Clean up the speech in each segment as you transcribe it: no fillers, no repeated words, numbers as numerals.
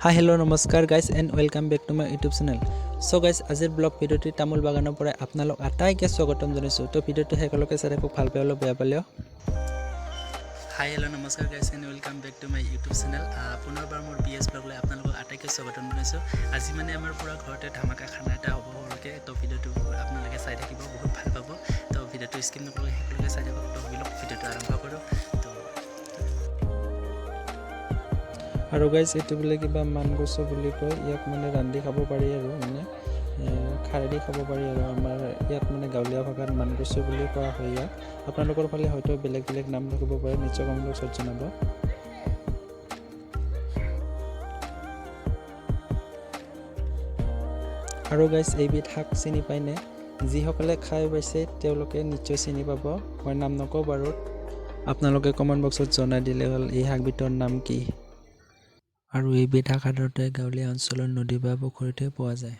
Hi, hello, namaskar guys and welcome back to my YouTube channel. So guys, আজিৰ blog ভিডিঅ'টি তামোল বাগানৰ পৰা আপোনালোক আটাইকে স্বাগতম জনাইছো। তো ভিডিঅ'টো হেকলকে চাই খুব ভাল পালে বেয়া পালেও। Hi, hello, namaskar guys and welcome back to my YouTube channel. পুনৰবাৰ মোৰ BS ব্লগ লৈ আপোনালোক আটাইকে স্বাগতম জনাইছো। আজি মানে আমাৰ পুৰা ঘৰতে ধামাকা খানা এটা হ'ব হলকে। তো ভিডিঅ'টো আপোনালোকে চাই থাকিব বহুত ভাল পাব। তো ভিডিঅ'টো স্কিপ নকৰি হেকলকে চাই থাকক। তো ভিডিঅ'টো আৰম্ভ কৰো। আৰু গাইজ এইটো বোলে কিবা মানগছ বুলি কয়, ইয়াক মানে ৰান্ধি খাব পাৰি আৰু মানে খাৰেদি খাব পাৰি আৰু আমাৰ ইয়াত মানে গাঁৱলীয়া ভাষাত মানগছ বুলি কোৱা হয় ইয়াক। আপোনালোকৰ ফালে হয়তো বেলেগ বেলেগ নাম থাকিব পাৰে, নিশ্চয় কমেণ্ট বক্সত জনাব। আৰু গাইজ এইবিধ শাক চিনি পায়নে? যিসকলে খাই পাইছে তেওঁলোকে নিশ্চয় চিনি পাব, মই নাম নকওঁ বাৰু, আপোনালোকে কমেণ্ট বক্সত জনাই দিলে হ'ল এই শাকবিধৰ নাম কি। আৰু এইবিধ শাক সাধাৰণতে গাঁৱলীয়া অঞ্চলৰ নদী বা পুখুৰীতে পোৱা যায়।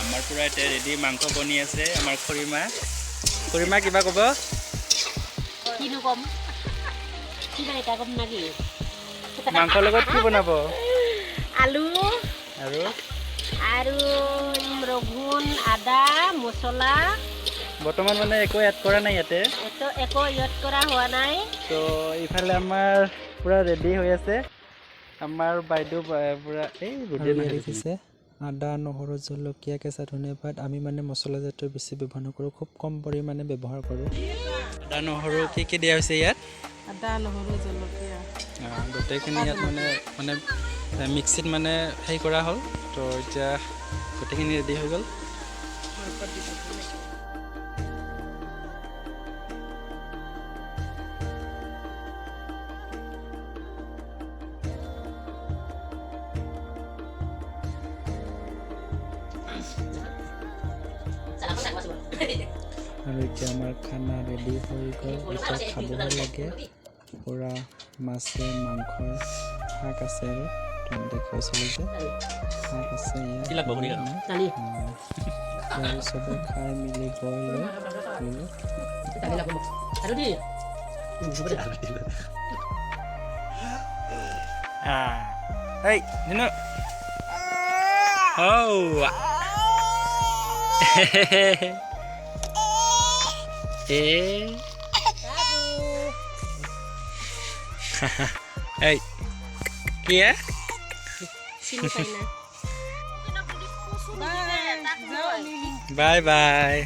আমাৰ পুৰা এতিয়া ৰেডি মাংস বনি আছে আমাৰ খুৰীমা। খুৰীমা কিবা ক'ব? কিনো কম কিবা এটা কম নাকি? মাংসৰ লগত কি বনাব? আলু আৰু আৰু ৰগুন আদা মছলা বৰ্তমান মানে একো এড কৰা নাই ইয়াতে। একো ইউজ কৰা হোৱা নাই। তো ইফালে আমাৰ পুৰা ৰেডি হৈ আছে আমাৰ বাইদেউ পুৰা এই দেখিছে। আদা নহৰু জলকীয়া কেঁচা ধনিয়া পাত আমি মানে মছলা জাতীয় বেছি ব্যৱহাৰ নকৰোঁ, খুব কম পৰিমাণে ব্যৱহাৰ কৰোঁ। আদা নহৰু কি দিয়া হৈছে ইয়াত? আদা নহৰু জলকীয়া গোটেইখিনি ইয়াত মানে মিক্সিত মানে হেৰি কৰা হ'ল। তো এতিয়া গোটেইখিনি ৰেডি হৈ গ'ল। আৰু এতিয়া আমাৰ খানা ৰেডি হৈ গ'ল, এতিয়া খাবহে লাগে। পুৰা মাছে মাংসই শাক আছে আৰু দেখুৱাইছিলোঁ যে শাক আছে ইয়াত চবে খাই মেলি গৈ লৈ Hey, kia? Bye bye.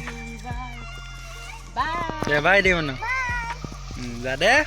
Bye. Ya bye di mana? Dadah.